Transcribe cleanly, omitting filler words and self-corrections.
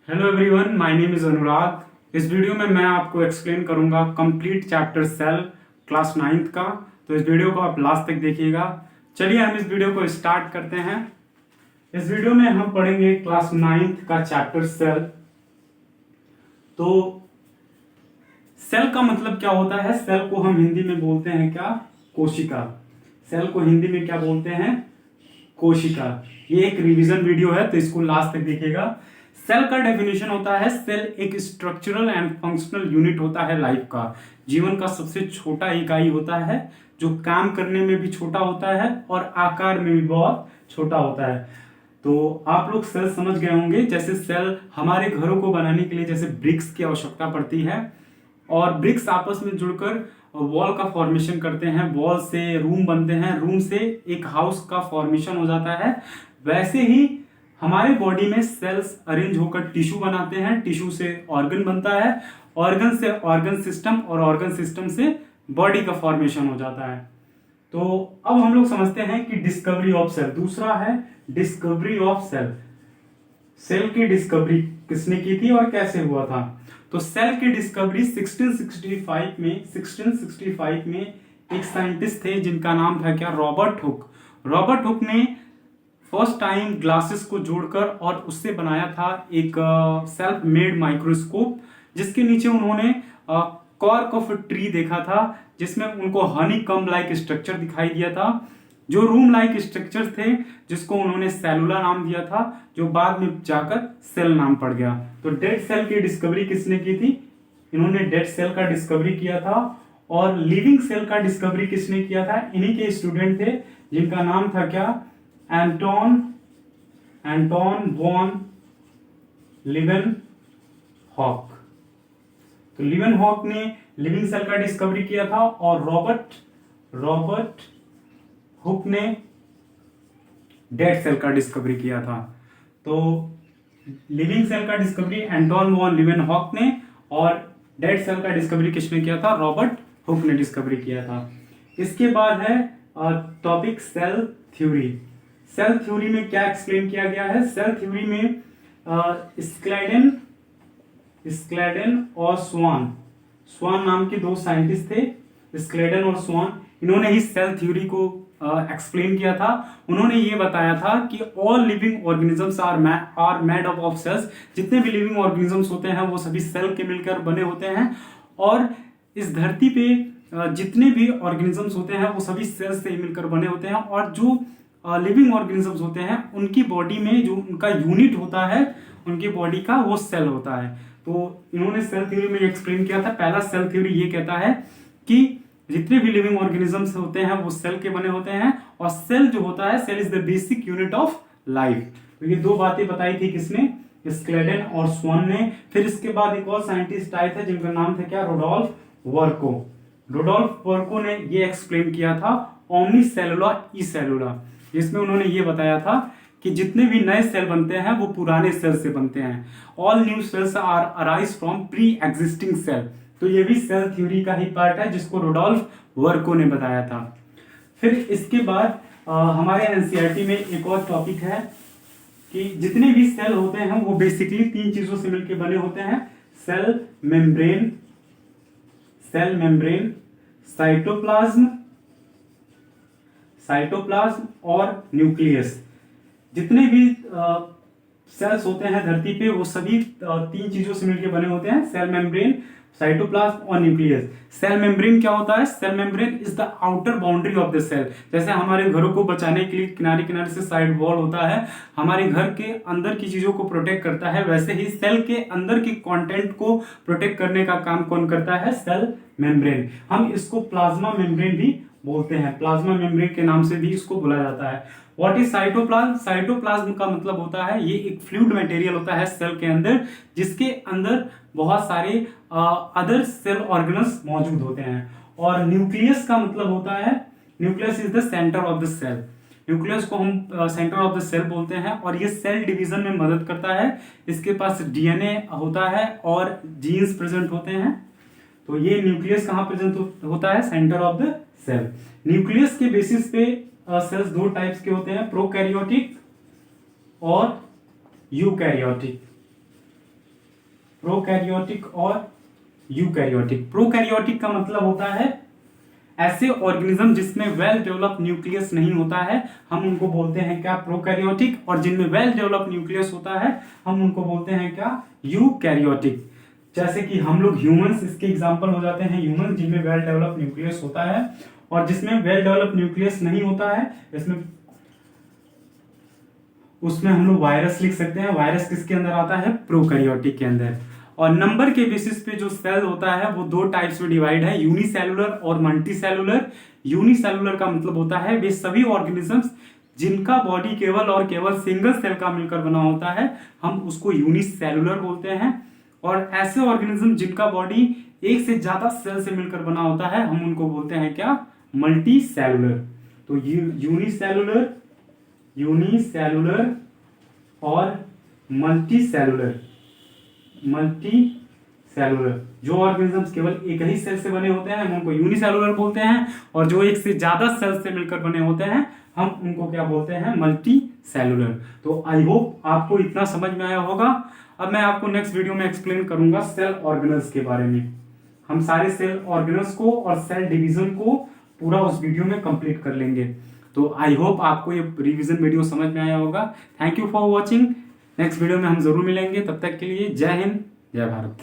Hello everyone, my name is Anurag. इस video में मैं आपको एक्सप्लेन करूंगा complete chapter cell class 9th का। तो इस वीडियो को आप लास्ट तक देखिएगा। चलिए हम इस वीडियो को स्टार्ट करते हैं। इस वीडियो में हम पढ़ेंगे क्लास 9th का चैप्टर सेल। तो सेल का मतलब क्या होता है? सेल को हम हिंदी में बोलते हैं क्या? कोशिका। सेल को हिंदी में क्या बोलते हैं? कोशिका। ये एक रिवीजन वीडियो है, तो इसको लास्ट तक देखिएगा। सेल का डेफिनेशन होता है, सेल एक स्ट्रक्चरल एंड फंक्शनल यूनिट होता है लाइफ का। जीवन का सबसे छोटा इकाई होता है, जो काम करने में भी छोटा होता है और आकार में भी बहुत छोटा होता है। तो आप लोग सेल समझ गए होंगे। जैसे सेल हमारे घरों को बनाने के लिए जैसे ब्रिक्स की आवश्यकता पड़ती है, और ब्रिक्स आपस में जुड़कर वॉल का फॉर्मेशन करते हैं, वॉल से रूम बनते हैं, रूम से एक हाउस का फॉर्मेशन हो जाता है। वैसे ही हमारे बॉडी में सेल्स अरेंज होकर टिश्यू बनाते हैं, टिश्यू से ऑर्गन बनता है, ऑर्गन से ऑर्गन सिस्टम, और ऑर्गन सिस्टम से बॉडी का फॉर्मेशन हो जाता है। तो अब हम लोग समझते हैं कि डिस्कवरी ऑफ सेल। दूसरा है डिस्कवरी ऑफ सेल। सेल की डिस्कवरी किसने की थी और कैसे हुआ था? तो सेल की डिस्कवरी 1665 में एक साइंटिस्ट थे जिनका नाम था क्या? Robert Hooke. रॉबर्ट हुक ने फर्स्ट टाइम ग्लासेस को जोड़कर और उससे बनाया था एक सेल्फ मेड माइक्रोस्कोप, जिसके नीचे उन्होंने कॉर्क ऑफ ट्री देखा था, जिसमें उनको हनी कम लाइक स्ट्रक्चर दिखाई दिया था, जो रूम लाइक स्ट्रक्चर थे, जिसको उन्होंने सेलुला नाम दिया था, जो बाद में जाकर सेल नाम पड़ गया। तो डेड सेल की डिस्कवरी किसने की थी? इन्होंने डेड सेल का डिस्कवरी किया था। और लिविंग सेल का डिस्कवरी किसने किया था? इन्हीं के स्टूडेंट थे, जिनका नाम था क्या? Anton van Leeuwenhoek. तो लीवेनहॉक ने लिविंग सेल का डिस्कवरी किया था, और रॉबर्ट हुक ने डेड सेल का डिस्कवरी किया था। तो लिविंग सेल का डिस्कवरी एंटोन वॉन लीवेनहॉक ने, और डेड सेल का डिस्कवरी किसने किया था? रॉबर्ट हुक ने डिस्कवरी किया था। इसके बाद है topic cell theory. Cell theory में क्या एक्सप्लेन किया गया है? सेल थ्योरी में स्क्लेडन और स्वान नाम के दो साइंटिस्ट थे, स्क्लेडन और स्वान। इन्होंने ही सेल थ्योरी को एक्सप्लेन किया था। उन्होंने ये बताया था कि all living organisms are made up of cells. जितने भी लिविंग ऑर्गेनिजम्स होते हैं वो सभी सेल के मिलकर बने होते हैं, और इस धरती पे जितने भी ऑर्गेनिजम्स होते हैं वो सभी सेल्स से मिलकर बने होते हैं। और जो लिविंग ऑर्गेनिजम्स होते हैं उनकी बॉडी में जो उनका यूनिट होता है उनकी बॉडी का, वो सेल होता है। तो इन्होंने सेल थ्योरी में एक्सप्लेन किया था। पहला सेल थ्योरी ये कहता है कि जितने भी लिविंग ऑर्गेनिजम्स होते हैं वो सेल के बने होते हैं, और सेल जो होता है, cell is the basic unit of life. तो ये दो बातें बताई थी किसने? स्क्लेडन और स्वान ने। फिर इसके बाद एक और साइंटिस्ट आए थे जिनका नाम था क्या? Rudolf Virgo. रुडोल्फ वर्को ने ये एक्सप्लेन किया था ओमनी सेलुला ई सेलुला, जिसमें उन्होंने ये बताया था कि जितने भी नए सेल बनते हैं वो पुराने सेल से बनते हैं। All new cells are arise from pre existing cell. तो ये भी सेल थ्योरी का ही पार्ट है, जिसको रुडोल्फ वर्को ने बताया था। फिर इसके बाद हमारे एनसीईआरटी में एक और टॉपिक है कि जितने भी सेल होते हैं वो बेसिकली तीन चीजों से मिलकर बने होते हैं: सेल मेम्ब्रेन, साइटोप्लाज्म और न्यूक्लियस। जितने भी सेल्स होते हैं धरती पे वो सभी तीन चीजों से मिलकर बने होते हैं: सेल मेम्ब्रेन, साइटोप्लाज्म और न्यूक्लियस। सेल मेम्ब्रेन क्या होता है? Cell membrane is the outer boundary of the cell. जैसे हमारे घरों को बचाने के लिए किनारे किनारे से साइड वॉल होता है, हमारे घर के अंदर की चीजों को प्रोटेक्ट करता है, वैसे ही सेल के अंदर की कंटेंट को प्रोटेक्ट करने का काम कौन करता है? Cell membrane. हम इसको प्लाज्मा मेम्ब्रेन भी बोलते हैं, प्लाज्मा मेम्ब्रेन के नाम से भी इसको बुलाया जाता है। What is cytoplasm? साइटोप्लाज्म का मतलब होता है, ये एक फ्लूइड मटेरियल होता है सेल के अंदर, जिसके अंदर बहुत सारे अदर सेल ऑर्गेनल्स मौजूद होते हैं। और न्यूक्लियस का मतलब होता है, nucleus is the centre of the cell. Nucleus को हम सेंटर ऑफ द सेल बोलते हैं, और ये सेल डिवीजन में मदद करता है। इसके पास डीएनए होता है और जीन्स प्रेजेंट होते हैं। तो ये न्यूक्लियस कहाँ प्रेजेंट होता है? Centre of the cell. Nucleus के बेसिस पे सेल्स दो टाइप्स के होते हैं: प्रोकैरियोटिक और यूकैरियोटिक। प्रोकैरियोटिक और यूकैरियोटिक। प्रोकैरियोटिक का मतलब होता है ऐसे ऑर्गेनिज्म जिसमें वेल डेवलप न्यूक्लियस नहीं होता है, हम उनको बोलते हैं क्या, प्रोकैरियोटिक। और जिनमें वेल डेवलप न्यूक्लियस होता है हम उनको बोलते हैं क्या, यूकैरियोटिक। जैसे कि हम लोग ह्यूमंस इसके एग्जांपल हो जाते हैं, ह्यूमन जिनमें वेल डेवलप न्यूक्लियस होता है। और जिसमें वेल डेवलप न्यूक्लियस नहीं होता है इसमें उसमें हम लोग वायरस लिख सकते हैं। वायरस किसके अंदर आता है, प्रोकैरियोटिक के अंदर। और नंबर के बेसिस पे जो सेल होता है वो दो टाइप्स में डिवाइड है, यूनिसेलुलर और मल्टीसेलुलर। यूनिसेलुलर का मतलब होता है वे सभी ऑर्गेनिजम्स जिनका बॉडी केवल और केवल सिंगल सेल का मिलकर बना होता है, हम उसको यूनिसेलुलर बोलते हैं। और ऐसे ऑर्गेनिज्म जिनका बॉडी एक से ज्यादा सेल से मिलकर बना होता है, हम उनको बोलते हैं क्या, मल्टी सेलुलर। तो यूनिसेलुलर, यूनिसेलुलर और मल्टी सेलुलर। मल्टी सेलुलर जो ऑर्गेनिजम्स केवल एक ही सेल से बने होते हैं हम उनको यूनिसेलुलर बोलते हैं, और जो एक से ज्यादा सेल से मिलकर बने होते हैं हम उनको क्या बोलते हैं, मल्टी सेलुलर। तो आई होप आपको इतना समझ में आया होगा। अब मैं आपको नेक्स्ट वीडियो में एक्सप्लेन करूंगा सेल ऑर्गेनल्स के बारे में। हम सारे सेल ऑर्गेनल्स को और सेल डिवीजन को पूरा उस वीडियो में कंप्लीट कर लेंगे। तो आई होप आपको ये रिवीजन वीडियो समझ में आया होगा। Thank you for watching. Next video में हम जरूर मिलेंगे, तब तक के लिए जय हिंद, जय भारत।